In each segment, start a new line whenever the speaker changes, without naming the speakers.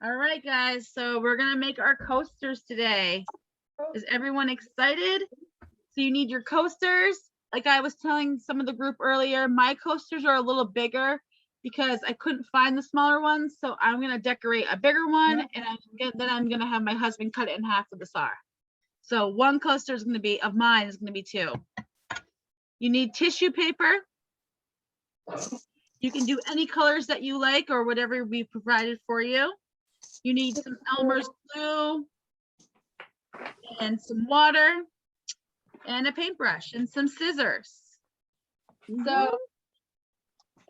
All right, guys, so we're gonna make our coasters today. Is everyone excited? So you need your coasters. Like I was telling some of the group earlier, my coasters are a little bigger because I couldn't find the smaller ones. So I'm gonna decorate a bigger one, and then I'm gonna have my husband cut it in half with the saw. So one coaster is gonna be of mine is gonna be 2. You need tissue paper. You can do any colors that you like or whatever we provided for you. You need some Elmer's glue and some water and a paintbrush and some scissors. So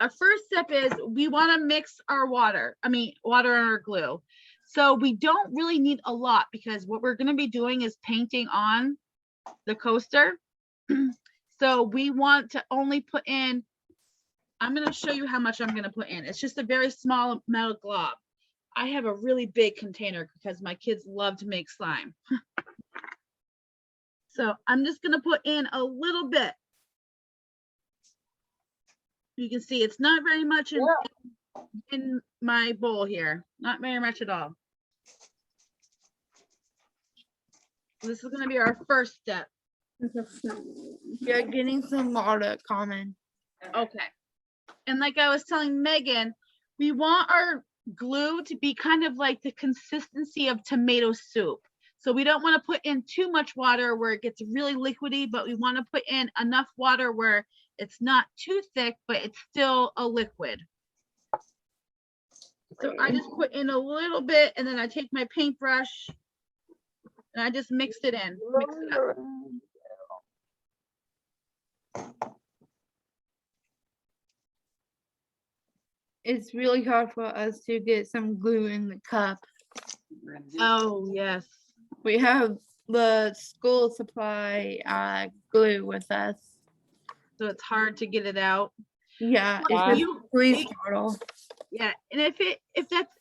our first step is we want to mix our water and our glue. So we don't really need a lot because what we're going to be doing is painting on the coaster. So we want to only put in, I'm going to show you how much I'm going to put in. It's just a very small metal glob. I have a really big container because my kids love to make slime. So I'm just going to put in a little bit. You can see it's not very much in my bowl here. Not very much at all. This is going to be our first step.
You're getting some water, Carmen.
Okay. And like I was telling Megan, we want our glue to be kind of like the consistency of tomato soup. So we don't want to put in too much water where it gets really liquidy, but we want to put in enough water where it's not too thick, but it's still a liquid. So I just put in a little bit and then I take my paintbrush and I just mixed it in. Mix it up.
It's really hard for us to get some glue in the cup.
Oh, yes.
We have the school supply glue with us.
So it's hard to get it out.
Yeah,
Well,
it's a squeeze bottle.
Yeah, and if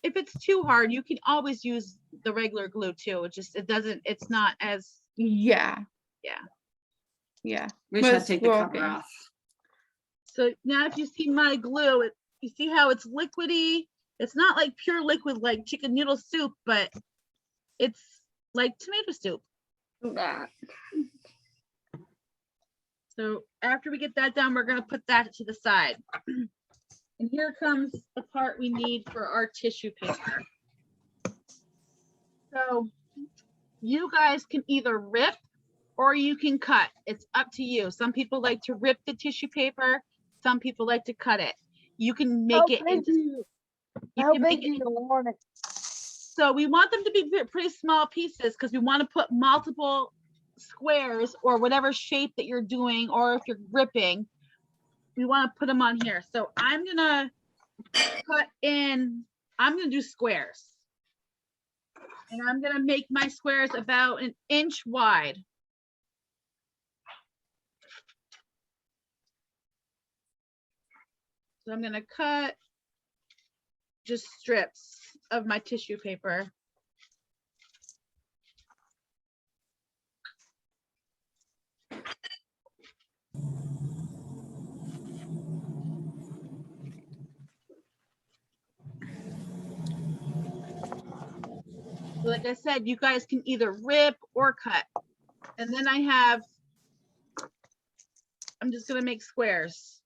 it's too hard, you can always use the regular glue too. It's not as
Yeah.
Yeah.
Yeah.
We should take the cover off.
So now if you see my glue, you see how it's liquidy. It's not like pure liquid like chicken noodle soup, but it's like tomato soup. So after we get that done, we're going to put that to the side. And here comes the part we need for our tissue paper. So you guys can either rip or you can cut. It's up to you. Some people like to rip the tissue paper. Some people like to cut it. You can make it into.
How big do you want it?
So we want them to be pretty small pieces because we want to put multiple squares or whatever shape that you're doing, or if you're ripping, we want to put them on here. So I'm gonna I'm gonna do squares. And I'm gonna make my squares about 1 inch wide. So I'm gonna cut just strips of my tissue paper. Like I said, you guys can either rip or cut. And then I'm just gonna make squares.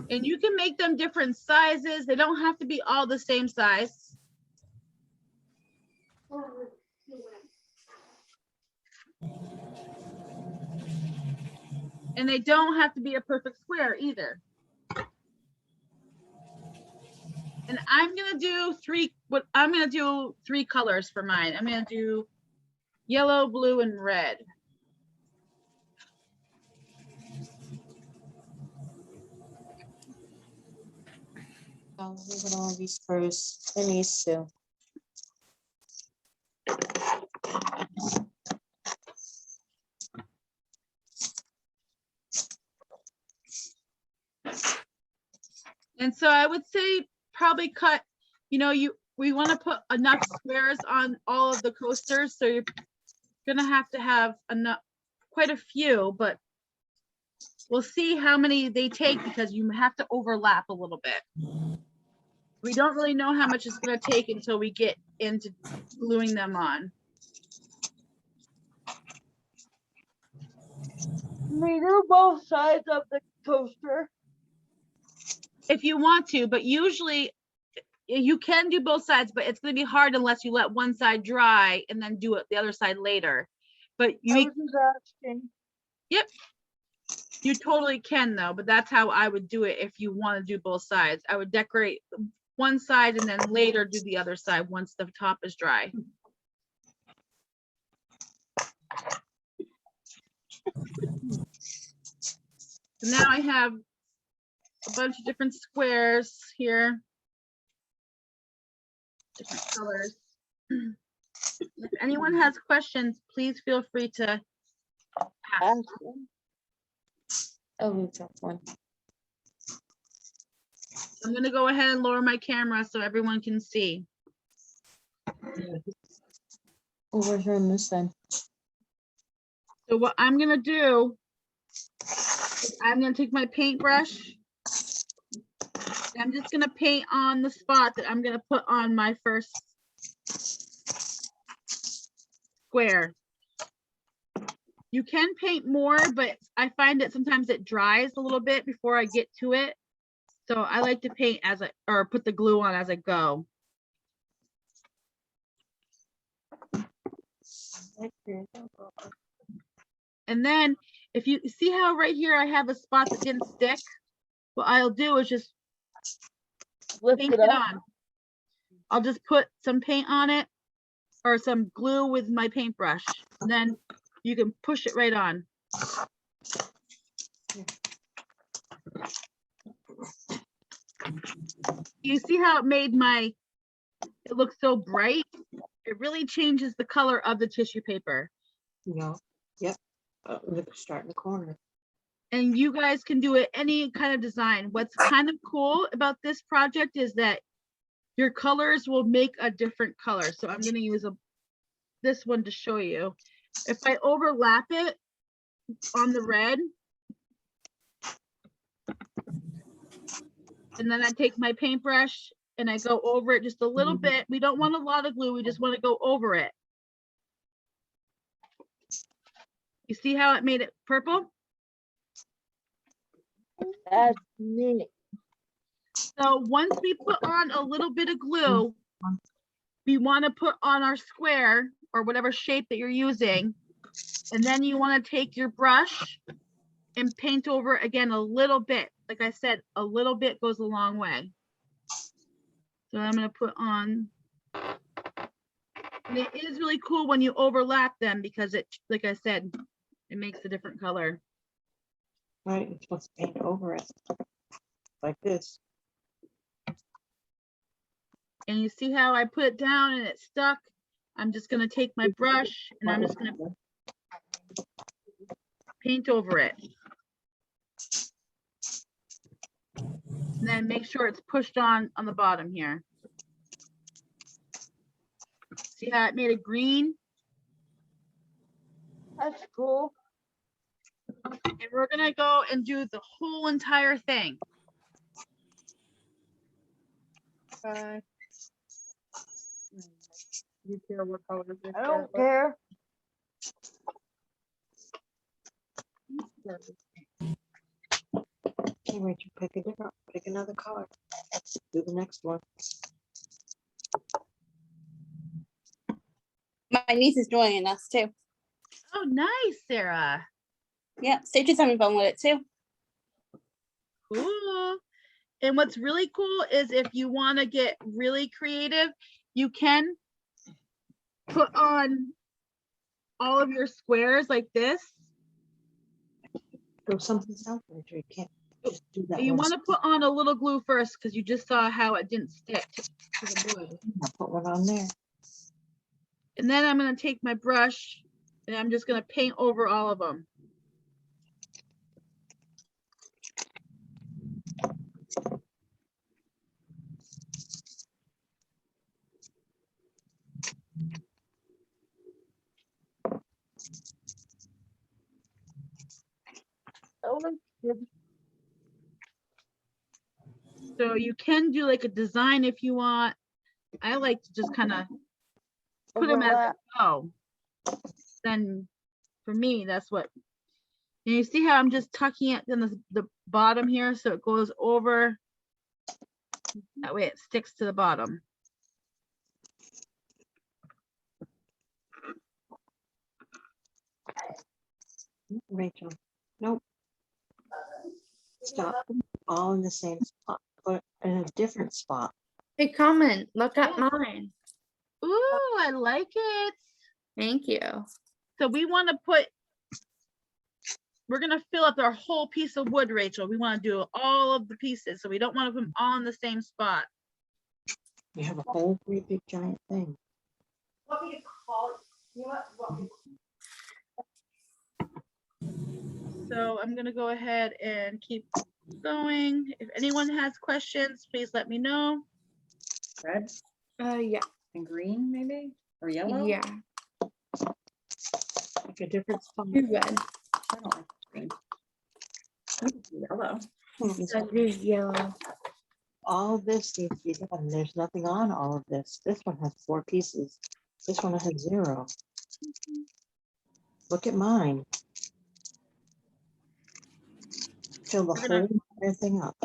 And you can make them different sizes. They don't have to be all the same size. And they don't have to be a perfect square either. And I'm gonna do three colors for mine. I'm gonna do yellow, blue, and red.
I'll leave it all these first and these two.
And so I would say probably cut, we want to put enough squares on all of the coasters. So you're gonna have enough, quite a few, but we'll see how many they take because you have to overlap a little bit. We don't really know how much it's gonna take until we get into gluing them on.
We do both sides of the toaster.
If you want to, but usually you can do both sides, but it's gonna be hard unless you let one side dry and then do it the other side later. But
I
you,
was just asking.
you totally can though, but that's how I would do it if you want to do both sides. I would decorate one side and then later do the other side once the top is dry. So now I have a bunch of different squares here. Different colors. If anyone has questions, please feel free to ask.
Ask them.
Oh, we got one.
I'm gonna go ahead and lower my camera so everyone can see.
Over here on this side.
So what I'm gonna do, is I'm gonna take my paintbrush. And I'm just gonna paint on the spot that I'm gonna put on my first square. You can paint more, but I find that sometimes it dries a little bit before I get to it. So I like to paint as I, or put the glue on as I go. And then if you see how right here I have a spot that didn't stick, what I'll do is just
Lift
paint
it
it
up.
on. I'll just put some paint on it or some glue with my paintbrush. And then you can push it right on. You see how it made it looks so bright? It really changes the color of the tissue paper.
Yeah, yep. Start in the corner.
And you guys can do it any kind of design. What's kind of cool about this project is that your colors will make a different color. So I'm gonna use this one to show you. If I overlap it on the red, and then I take my paintbrush and I go over it just a little bit. We don't want a lot of glue, we just want to go over it. You see how it made it purple?
That's neat.
So once we put on a little bit of glue, we want to put on our square or whatever shape that you're using. And then you want to take your brush and paint over it again a little bit. Like I said, a little bit goes a long way. So I'm going to put on. And it is really cool when you overlap them because it, like I said, it makes a different color.
Right, you're supposed to paint over it. Like this.
And you see how I put it down and it stuck? I'm just going to take my brush and I'm just going to paint over it. And then make sure it's pushed on the bottom here. See how it made it green?
That's cool.
And we're gonna go and do the whole entire thing.
You care what color this
I don't care.
Okay, Rachel, pick another color. Do the next one.
My niece is joining us too.
Oh, nice, Sarah.
Yeah, Stitch is having fun with it too.
Cool. And what's really cool is if you want to get really creative, you can put on all of your squares like this.
Go someplace else, Rachel. You can't just do that.
And you
one
want to put on a little glue first because you just saw how it didn't stick to the wood.
I'll put one on there.
And then I'm going to take my brush and I'm just going to paint over all of them.
That looks
So you can do like a design if you want. I like to just kind of put them as
Overlap.
a go. Then for me, that's what. And you see how I'm just tucking it in the bottom here, so it goes over. That way it sticks to the bottom.
Rachel, nope. Stop them all in the same spot, but in a different spot.
Hey, comment, look at
Yeah.
mine.
Ooh, I like it.
Thank you.
So we want to we're going to fill up our whole piece of wood, Rachel. We want to do all of the pieces. So we don't want to put them all in the same spot.
You have a whole great big giant thing.
So I'm going to go ahead and keep going. If anyone has questions, please let me know.
Red
Yeah,
and green, maybe, or yellow?
yeah,
Like a different spot.
too red.
I don't like green. I like yellow.
So here's yellow.
All of this needs to be done. There's nothing on all of this. This one has 4 pieces. This one has 0. Look at mine. Fill the
We're gonna-
whole entire thing up.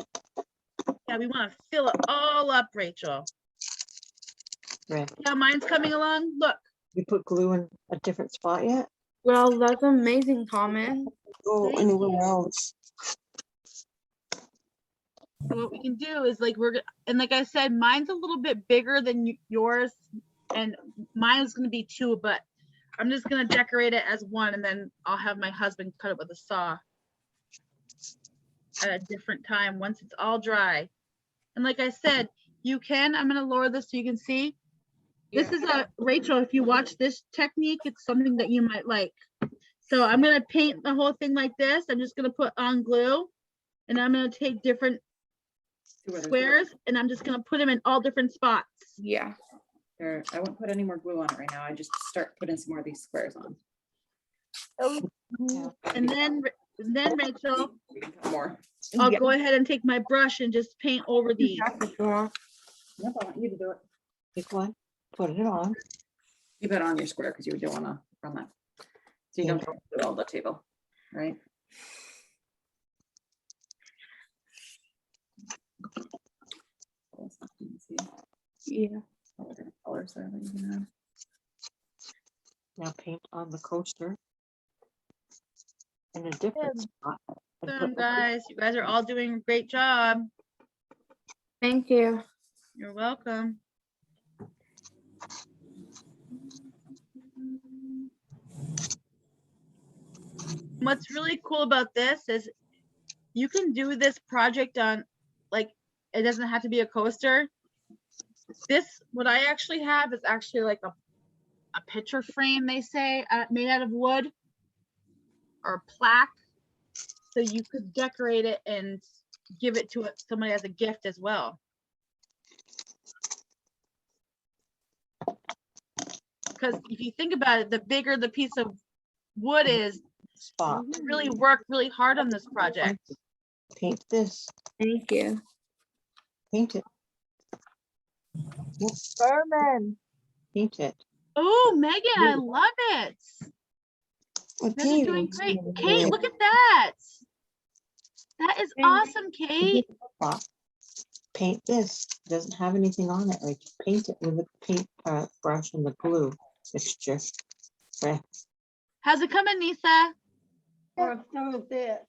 Yeah, we want to fill it all up, Rachel.
Red.
Yeah, mine's coming along. Look.
You put glue in a different spot yet?
Well, that's amazing comment.
Go
Thank
anywhere else.
So what we can do is like and like I said, mine's a little bit bigger than yours, and mine is going to be 2, but I'm just going to decorate it as 1, and then I'll have my husband cut it with a saw at a different time once it's all dry. And like I said, I'm going to lower this so you can see. This is Rachel, if you watch this technique, it's something that you might like. So I'm going to paint the whole thing like this. I'm just going to put on glue, and I'm going to take different squares, and I'm just going to put them in all different spots.
Yeah.
There, I won't put any more glue on it right now. I just start putting some more of these squares on.
And then Rachel,
We can cut more.
I'll
Yeah.
go ahead and take my brush and just paint over these.
Nope, I want you to do it.
Pick one, put it on.
Keep it on your square because you don't want to run that. So you don't do it all the table, right? Oh, it's not easy.
Yeah.
All different colors there that you can have.
Now paint on the coaster. In a different spot. and
Awesome,
put the-
guys. You guys are all doing a great job.
Thank you.
You're welcome. What's really cool about this is you can do this project on, like, it doesn't have to be a coaster. What I actually have is actually like a picture frame, they say, made out of wood or plaque. So you could decorate it and give it to somebody as a gift as well. Because if you think about it, the bigger the piece of wood is,
Spot.
you really work really hard on this project.
Paint this,
Thank you.
paint it,
Berman.
paint it.
Oh, Megan, I love it. You guys are doing great. Kate, look at that. That is
Thank
awesome, Kate.
Spot. Paint this, doesn't have anything on it, right? Just paint it with the paint brush and the glue mixture. Right.
How's it coming, Nisa?
Or some of it.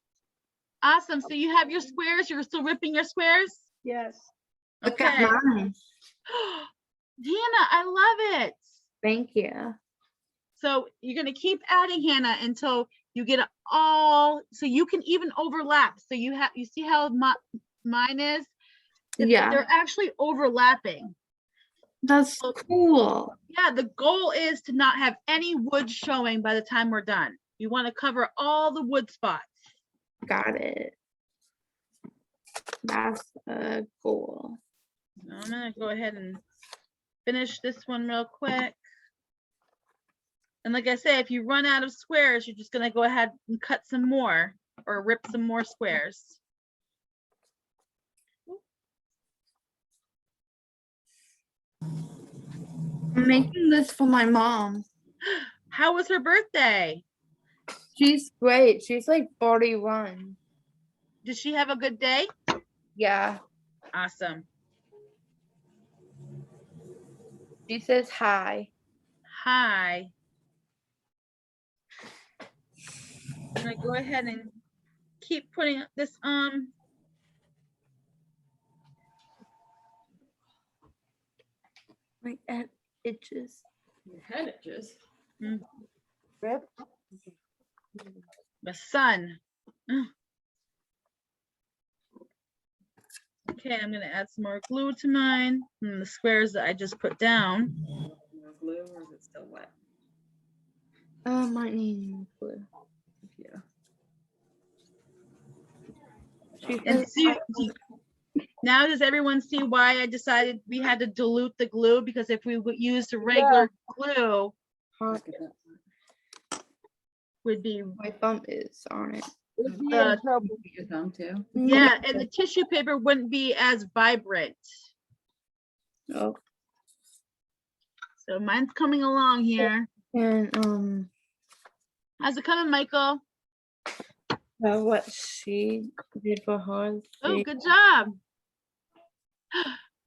Awesome. So you have your squares. You're still ripping your squares?
Yes.
Look at
Okay.
mine.
Hannah, I love it.
Thank you.
So you're going to keep adding, Hannah, until you get it all, so you can even overlap. So you see how mine is?
Yeah.
They're actually overlapping.
That's cool.
Yeah, the goal is to not have any wood showing by the time we're done. You want to cover all the wood spots.
Got it. That's cool.
I'm gonna go ahead and finish this one real quick. And like I said, if you run out of squares, you're just gonna go ahead and cut some more. or rip some more squares.
I'm making this for my mom.
How was her birthday?
She's great. She's like 41.
Did she have a good day?
Yeah.
Awesome.
She says hi.
Hi. I'm gonna go ahead and keep putting this on.
My head itches.
Your head itches.
Rip.
The sun. Ugh. Okay, I'm gonna add some more glue to mine and the squares that I just put down.
More glue, or is it still wet?
Might need more glue.
Yeah.
She
And
says
see, now does everyone see why I decided we had to dilute the glue? Because if we would use the regular glue,
hot.
Look at that.
would be,
My thumb is on it.
We'd be in trouble.
Your thumb too.
yeah, and the tissue paper wouldn't be as vibrant.
Oh,
So mine's coming along here.
and
How's it coming, Michael?
what she did for her.
Oh, good job.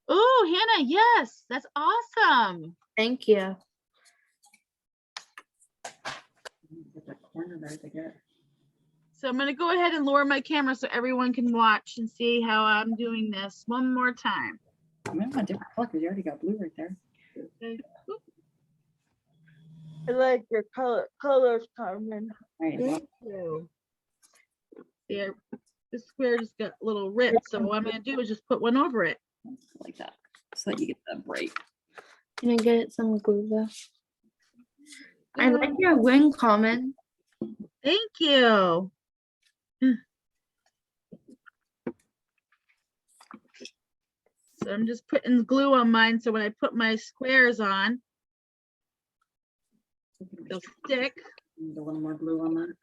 Oh, Hannah, yes, that's awesome.
Thank you.
Get that corner there to get.
So I'm gonna go ahead and lower my camera so everyone can watch and see how I'm doing this one more time.
I mean, a different color because you already got blue right there.
Okay. Oop.
I like your colors, Carmen.
There you go.
Thank you. There, this square just got a little ripped, so what I'm gonna do is just put one over it.
Like that, so that you get that break.
Can I get some glue there? I like your ring, Carmen.
Thank you. So I'm just putting glue on mine, so when I put my squares on, they'll stick.
Need a little more glue on that.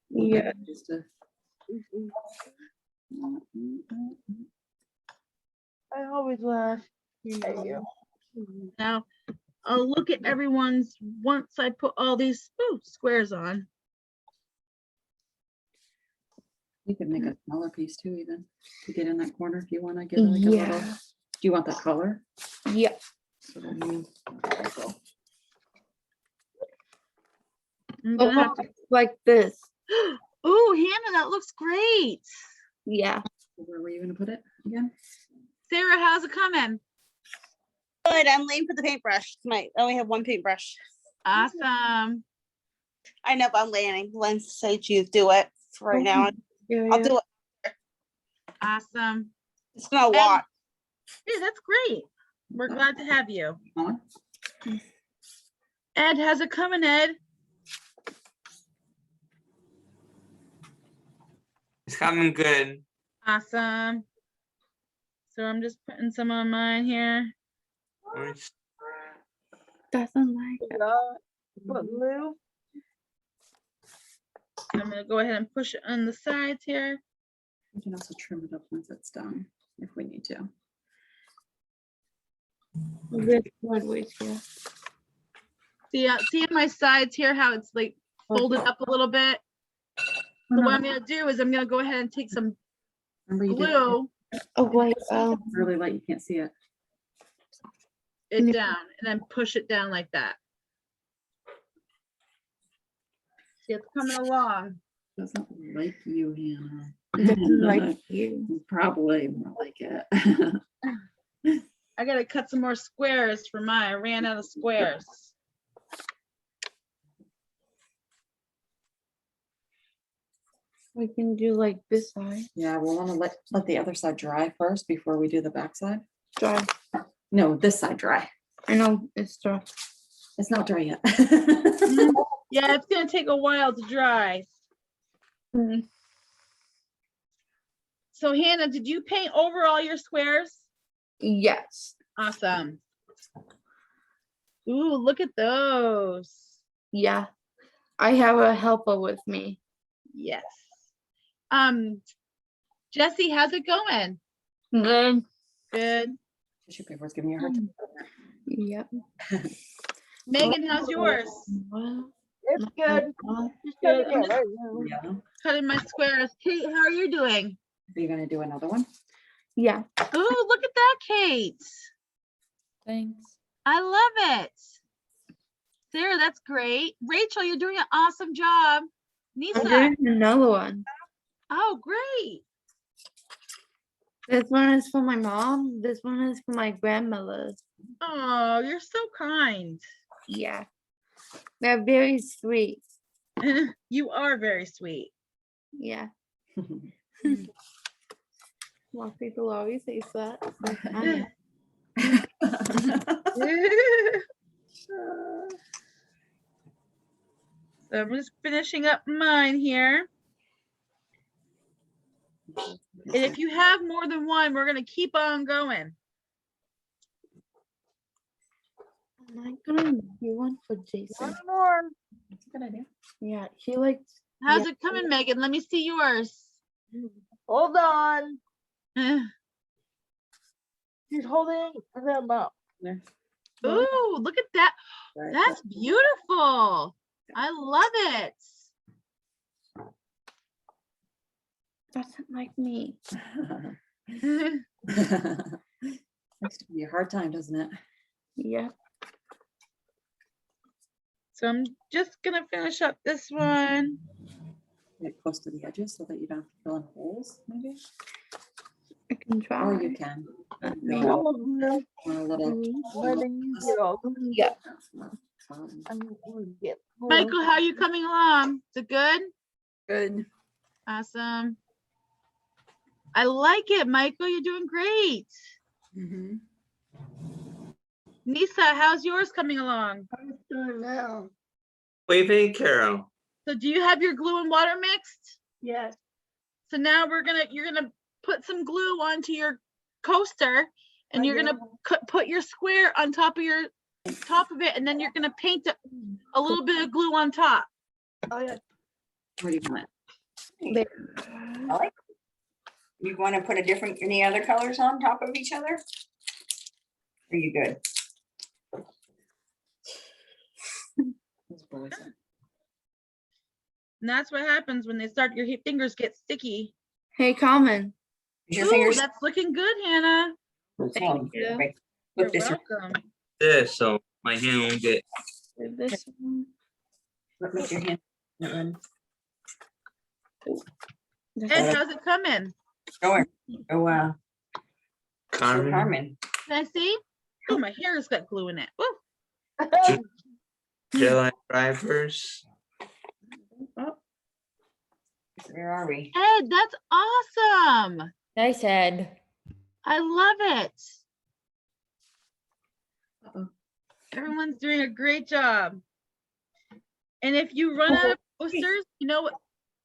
Yeah.
Just to.
I always laugh at you.
Now, I'll look at everyone's once I put all these squares on.
You could make a smaller piece too, even to get in that corner if you want to get like a little.
Yeah.
Do you want that color?
Yeah.
So then you- okay, so
I'm gonna have to-
Like this.
Oh, Hannah, that looks great.
Yeah.
where were you gonna put it again?
Sarah, how's it coming?
Good, I'm waiting for the paintbrush. I only have one paintbrush.
Awesome.
I know, but I'm waiting. Len said you do it for right now.
Yeah,
I'll do it.
Awesome.
It's gonna walk.
Yeah, that's great. We're glad to have you.
Huh?
Ed, how's it coming, Ed?
It's coming good.
Awesome. So I'm just putting some on mine here.
Orange.
doesn't like it.
But Lou,
I'm gonna go ahead and push it on the sides here.
We can also trim it up once it's done if we need to.
This one was here.
See on my sides here how it's like folded up a little bit. So what I'm gonna do is I'm gonna go ahead and take some
Remember you did
glue
Oh wait.
it's really light, you can't see it.
it down and then push it down like that. See, it's coming along.
Doesn't like you, Hannah.
Doesn't like you.
Probably more like it.
I gotta cut some more squares for mine. I ran out of squares.
We can do like this side.
Yeah, we'll want to let the other side dry first before we do the back side.
Dry.
No, this side dry.
I know it's dry.
It's not dry yet.
Yeah, it's gonna take a while to dry.
Mm.
So Hannah, did you paint over all your squares?
Yes.
Awesome. Ooh, look at those.
Yeah. I have a helper with me.
Yes. Jesse, how's it going?
Good.
Good.
Tissue paper's giving you a hard time.
Yep.
Megan, how's yours?
Well,
It's good. Just
Good.
cutting it right now.
Yeah. Are
Cutting my squares. Kate, how are you doing?
you gonna do another one?
yeah.
Ooh, look at that, Kate.
Thanks.
I love it. Sarah, that's great. Rachel, you're doing an awesome job.
I'm
Nisa,
doing another one.
oh, great.
This one is for my mom. This one is for my grandmother.
Oh, you're so kind.
Yeah. They're very sweet.
You are very sweet.
Yeah. Well, people always say that. So I
So I'm just finishing up mine here. And if you have more than one, we're gonna keep on going.
am I gonna do one for Jason?
One more.
That's a good idea.
Yeah, he likes.
How's
Yeah.
it coming, Megan? Let me see yours.
Hold on.
Ooh,
She's holding them up.
There.
look at that.
Right,
That's beautiful. I love it.
Doesn't like me.
Makes it be a hard time, doesn't it?
Yeah.
So I'm just gonna finish up this one.
Get close to the edges so that you don't have to fill in holes, maybe?
I can try.
Or you can.
Maybe.
Go
All of them.
a little.
Letting you get all of them.
Yeah.
I'm gonna get more.
Michael, how are you coming along? Is it good?
Good.
Awesome. I like it, Michael. You're doing great.
Mhm.
Nisa, how's yours coming along?
I'm doing now.
Waving Carol.
So do you have your glue and water mixed?
Yes.
So now you're gonna put some glue onto your coaster and you're gonna put your square on top of it, and then you're gonna paint a little bit of glue on top.
Oh, yeah.
Where do you want it?
There.
I like. You want to put any other colors on top of each other? Are you good?
Those boys are-
And that's what happens when they start, your fingers get sticky.
Hey, Common.
Is your
Ooh,
fingers?
that's looking good, Hannah.
Thank you.
Right,
You're
Flip this.
welcome.
This, so my hand won't get.
This one.
Lift your hand.
This
Ed,
one.
how's it coming?
Show her. Oh, show
Carmen.
Carmen.
Can I see? Oh, my hair has got glue in it. Woo.
July drivers.
Where are we?
Ed, that's awesome.
Nice, Ed.
I love it.
Uh-oh.
Everyone's doing a great job. And if you run out of posters, you know what?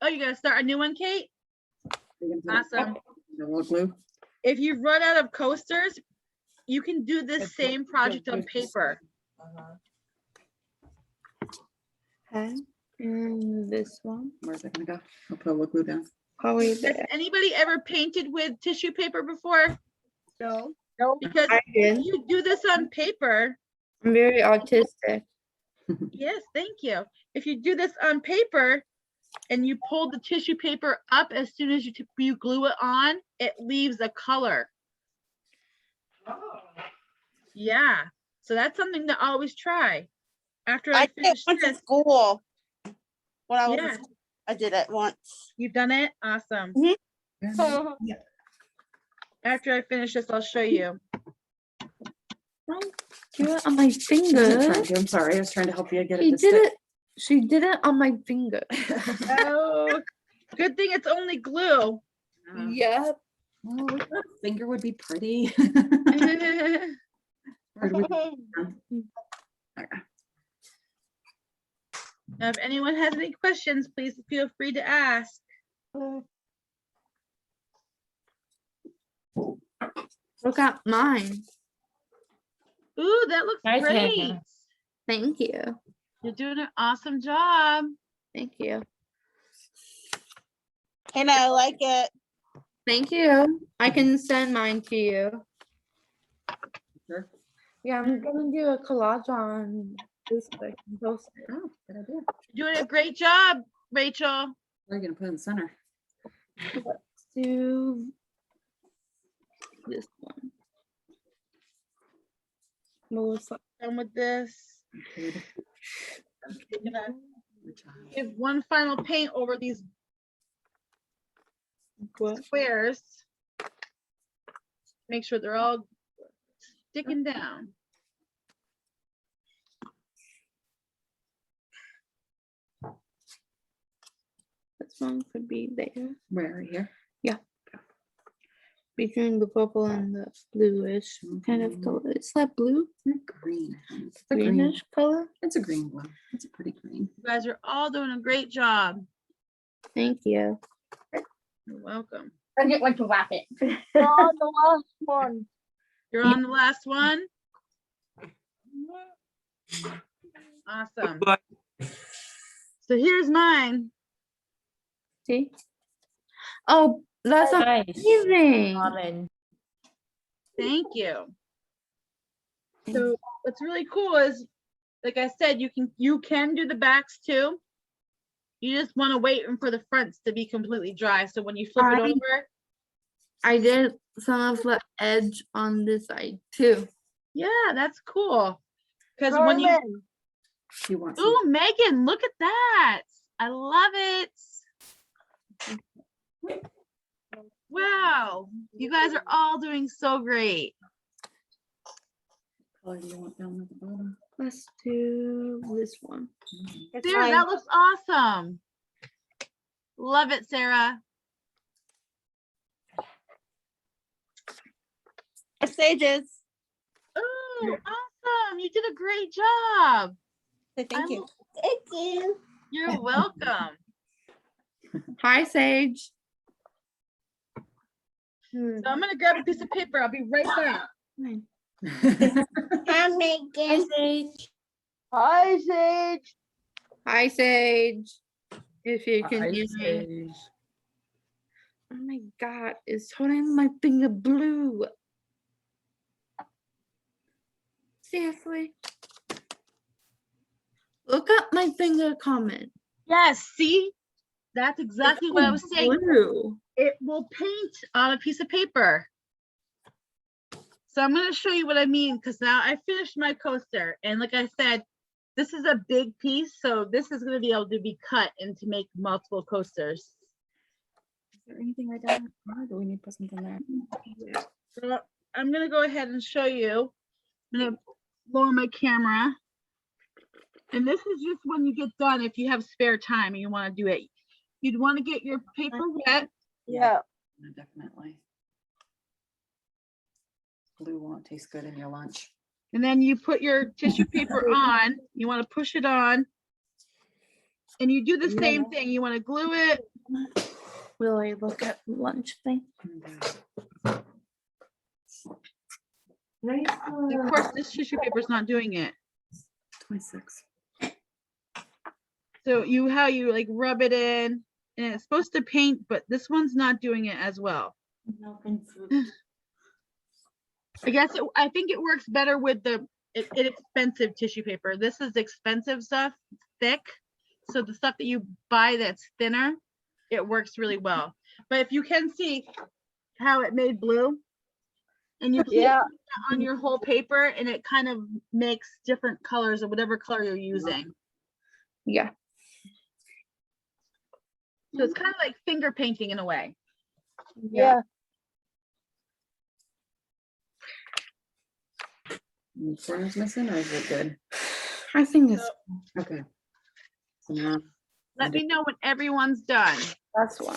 Oh, you gotta start a new one, Kate?
You're gonna put it-
Awesome.
A little glue.
If you run out of coasters, you can do this same project on paper.
Okay. And this one.
Where's that gonna go? I'll put a little glue down.
Probably
Has
there.
anybody ever painted with tissue paper before?
No. No.
Because
I
if
did.
you do this on paper,
I'm very autistic.
yes, thank you. If you do this on paper and you pull the tissue paper up as soon as you glue it on, it leaves a color. Yeah, so that's something to always try. After I
I did it
finish
once in
this,
school. When I was, in
Yeah.
school, I did it once.
you've done it? Awesome.
Oh,
After I finish this, I'll show you.
Don't do it on my
I wasn't
finger.
trying to, I'm sorry, I was trying to help you get it
She
to
did
stick.
it. She did it on my finger.
Oh, good thing it's only glue.
Yep.
Well, we thought a finger would be pretty.
Now,
Where do we- Okay.
if anyone has any questions, please feel free to ask.
Look at mine.
Ooh, that looks
Nice,
great.
Hannah. Thank you.
You're doing an awesome job.
Thank you.
And I like it.
Thank you. I can send mine to you.
Sure.
Yeah, I'm gonna do a collage on Facebook and post it.
Oh, good idea.
You're doing a great job, Rachel.
We're gonna put it in the center.
Let's do this one. Melissa.
Done with this.
Good.
I'm gonna
Good job.
give one final paint over these squares. Make sure they're all sticking down.
This one could be there
Where, right here?
between the purple and the bluish kind of
Mhm.
color. It's that blue,
Green. It's a green.
greenish color.
It's a green one. It's a pretty green.
You guys are all doing a great job.
Thank you.
You're welcome.
I get like to wrap it. On the last one.
You're on the last one. Awesome.
Good luck.
So here's mine.
See? Oh, that's
Nice.
amazing.
Common.
Thank you. So what's really cool is, like I said, you can do the backs too. You just want to wait for the fronts to be completely dry. So when you flip it
I-
over,
I did some of the edge on this side too.
yeah, that's cool. Because when you,
Carmen,
She wants. some-
ooh, Megan, look at that. I love it. Wow, you guys are all doing so great.
color do you want down at the bottom?
Let's do this one.
It's
Sarah,
fine.
that looks awesome. Love it, Sarah.
Sages.
Oh, awesome. You did a great job.
Say thank
I'm-
you. Thank you.
You're welcome.
Hi, Sage.
So I'm gonna grab a piece of paper. I'll be right back.
Fine.
I'm making.
hi Sage.
Hi, Sage. If you can
Hi,
hear me.
Sage.
Oh my God, it's turning my finger blue. Seriously. Look at my finger comment.
Yes, see? That's exactly what I was saying.
Blue.
It will paint on a piece of paper. So I'm gonna show you what I mean, because now I finished my coaster. And like I said, this is a big piece, so this is gonna be able to be cut and to make multiple coasters.
Is there anything right down there? Do we need to put something there?
So I'm gonna go ahead and show you. I'm gonna lower my camera. And this is just when you get done, if you have spare time and you wanna do it. You'd wanna get your paper wet.
Yeah.
Definitely. Blue won't taste good in your lunch.
And then you put your tissue paper on, you want to push it on. And you do the same thing. You want to glue it.
Will I look at lunch thing?
And of course, this tissue paper is not doing it.
26.
So how you like rub it in and it's supposed to paint, but this one's not doing it as well. I think it works better with the inexpensive tissue paper. This is expensive stuff, thick. So the stuff that you buy that's thinner, it works really well. But if you can see how it made blue, and you keep
Yeah.
it on your whole paper, and it kind of makes different colors of whatever color you're using.
Yeah.
So it's kind of like finger painting in a way.
Yeah.
Any corners missing or is it good?
I think it's
Okay. So now,
Let me know when everyone's done.
that's one.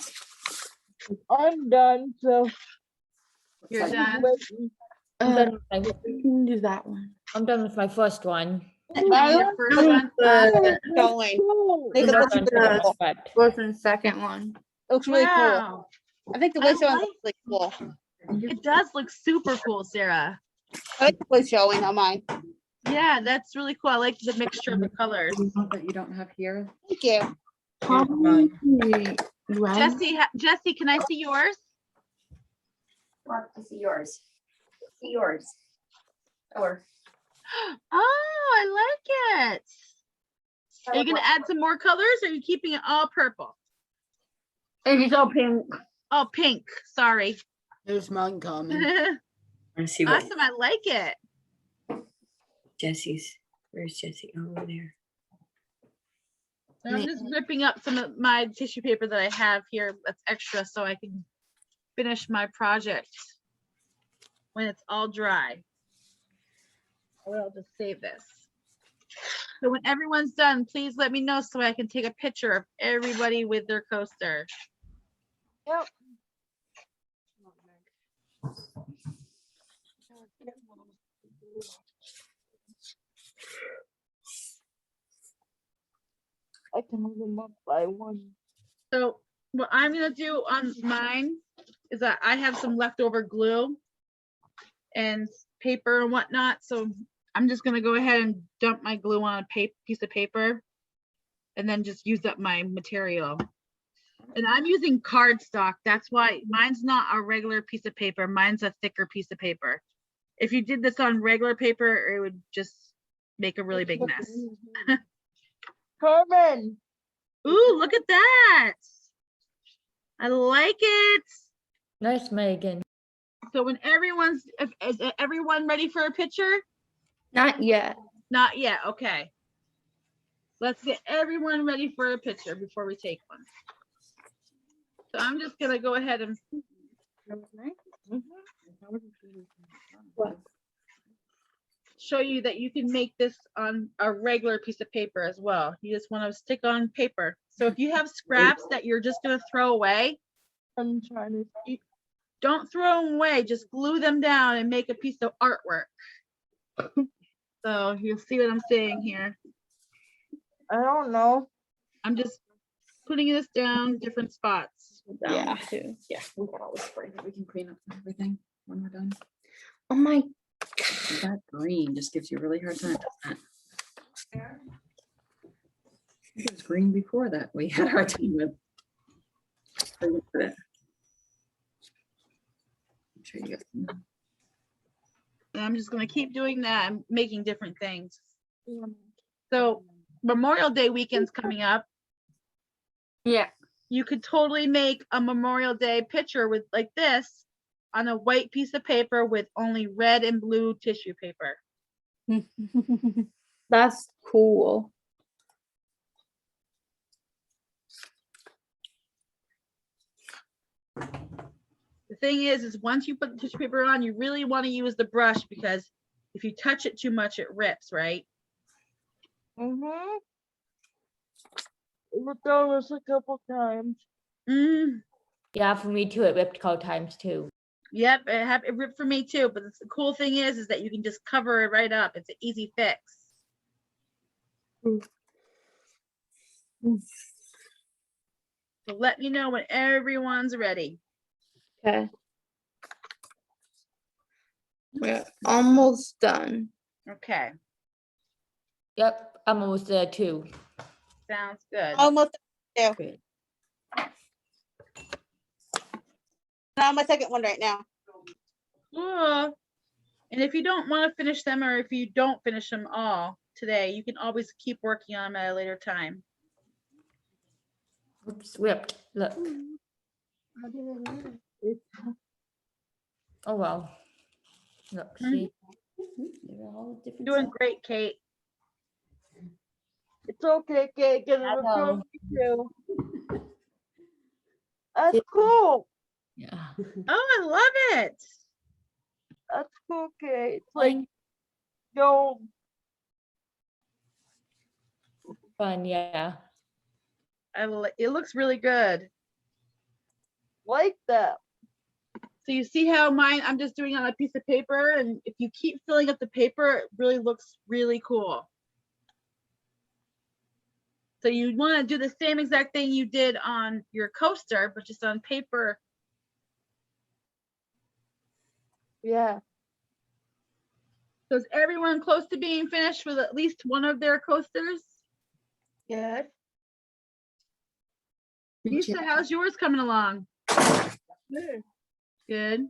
I'm done. So
You're done.
We can do that one.
I'm done with my first one.
Your first one.
Going.
cool.
Make it
I'm
look
done with
really
the
cool.
but
What's in the second one?
Looks really cool.
Wow.
I think the
I
way showing
like-
looks really cool.
It does look super cool, Sarah.
I like the way showing on mine.
Yeah, that's really cool. I like the mixture of the colors.
that you don't have here.
Thank you.
How many Red.
Jesse, can I see yours?
Want to see yours? See yours. Or.
Oh, I like it. Are you gonna add some more colors or are you keeping it all purple?
It's all pink.
Oh, pink, sorry.
There's mine coming.
Awesome,
Want to see what
I like it.
Jesse's, where's Jesse? Oh, over there.
I'm just ripping up some of my tissue paper that I have here that's extra so I can finish my project when it's all dry. Or I'll just save this. So when everyone's done, please let me know so I can take a picture of everybody with their coaster.
Yep. I can move them up by one.
So what I'm gonna do on mine is that I have some leftover glue and paper and whatnot, so I'm just gonna go ahead and dump my glue on a piece of paper and then just use up my material. And I'm using cardstock, that's why mine's not a regular piece of paper, mine's a thicker piece of paper. If you did this on regular paper, it would just make a really big mess.
Carmen,
Ooh, look at that. I like it.
Nice, Megan.
So when is everyone ready for a picture?
Not yet.
Not yet, okay. Let's get everyone ready for a picture before we take one. So I'm just gonna go ahead and show you that you can make this on a regular piece of paper as well. You just want to stick on paper. So if you have scraps that you're just gonna throw away,
I'm trying to.
don't throw them away, just glue them down and make a piece of artwork. So you'll see what I'm saying here.
I don't know.
I'm just putting this down different spots.
Down too.
Yeah, we got all the spray that we can clean up everything when we're done.
Oh my.
That green just gives you a really hard time, doesn't it? It was green before that we had a hard time with. So look at it. Make sure you get some.
And I'm just gonna keep doing that and making different things. So Memorial Day weekend's coming up.
Yeah.
You could totally make a Memorial Day picture with like this on a white piece of paper with only red and blue tissue paper.
That's cool.
The thing is once you put the tissue paper on, you really want to use the brush because if you touch it too much, it rips, right?
Mm-hmm. We've done this a couple times.
Mm,
Yeah, for me too. It ripped a couple times too.
yep, it ripped for me too. But the cool thing is that you can just cover it right up. It's an easy fix. So let me know when everyone's ready.
Okay. We're almost done.
Okay,
Yep, I'm almost there too.
sounds good.
Almost there.
Great.
I'm on my second one right now.
Cool. And if you don't want to finish them or if you don't finish them all today, you can always keep working on them at a later time.
Oops, ripped. Look. Oh well. Look, see. They're all different
Doing
sizes.
great, Kate.
It's okay, Kate, because
I
it was
know.
from me too. That's cool.
Yeah.
Oh, I love it.
That's cool, Kate. It's like, yo,
Fun, yeah.
It looks really good.
like that.
So you see how mine, I'm just doing on a piece of paper, and if you keep filling up the paper, it really looks really cool. So you want to do the same exact thing you did on your coaster, but just on paper.
Yeah.
So is everyone close to being finished with at least one of their coasters?
Yes.
Lisa, how's yours coming along? Good.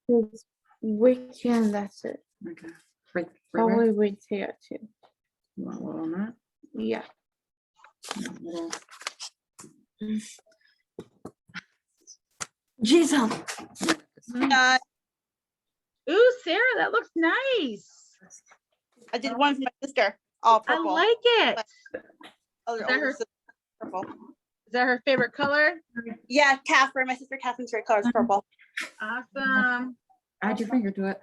This weekend, that's it.
Okay. Right, right,
Probably wait here too.
You want a little on that?
Yeah.
Yeah, a little-
Jesus.
Uh,
Ooh, Sarah, that looks nice.
I did one for my sister, all
I
purple.
like it.
Other
Is that her-
older sister, purple.
Is that her favorite color?
Yeah, Catherine, my sister Catherine's favorite color is purple.
Awesome.
Add your finger to it.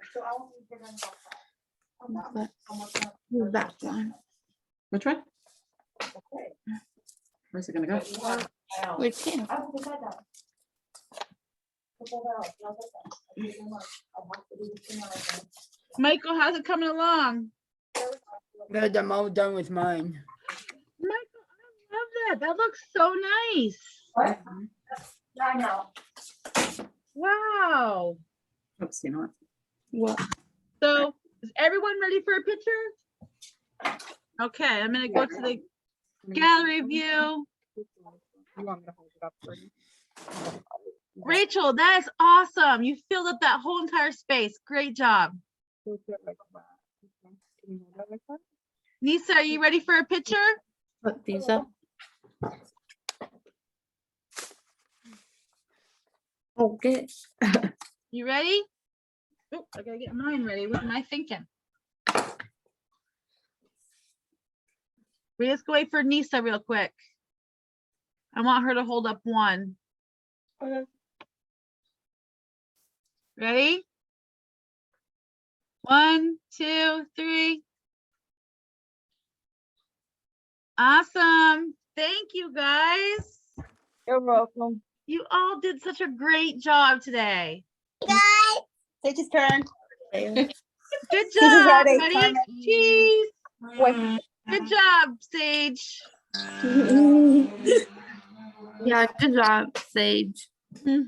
That one.
Which one? Where's it gonna go?
Wait here.
Michael, how's it coming along?
Good, I'm all done with mine.
Michael, I love that. That looks so nice.
I know.
Wow.
Oops, you know what?
What?
So is everyone ready for a picture? Okay, I'm gonna go to the gallery view. Rachel, that is awesome. You filled up that whole entire space. Great job. Nisa, are you ready for a picture?
Put these up. Okay.
You ready? Oh, I gotta get mine ready. What am I thinking? We just go wait for Nisa real quick. I want her to hold up one. Ready? 1, 2, 3. Awesome. Thank you, guys.
You're welcome.
You all did such a great job today.
Sage's turn.
Good
is
job,
ready.
everybody. Cheese. Good job, Sage.
Yeah, good job, Sage.
All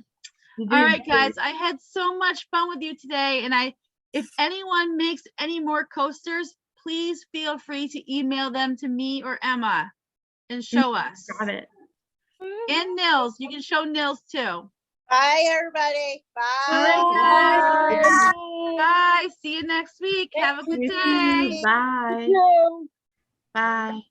right, guys, I had so much fun with you today, and if anyone makes any more coasters, please feel free to email them to me or Emma and show us.
Got it.
And Nils, you can show Nils too.
Bye, everybody. Bye.
All right, guys. Bye. See you next week. Have a good day.
Bye.
Yeah.
Bye.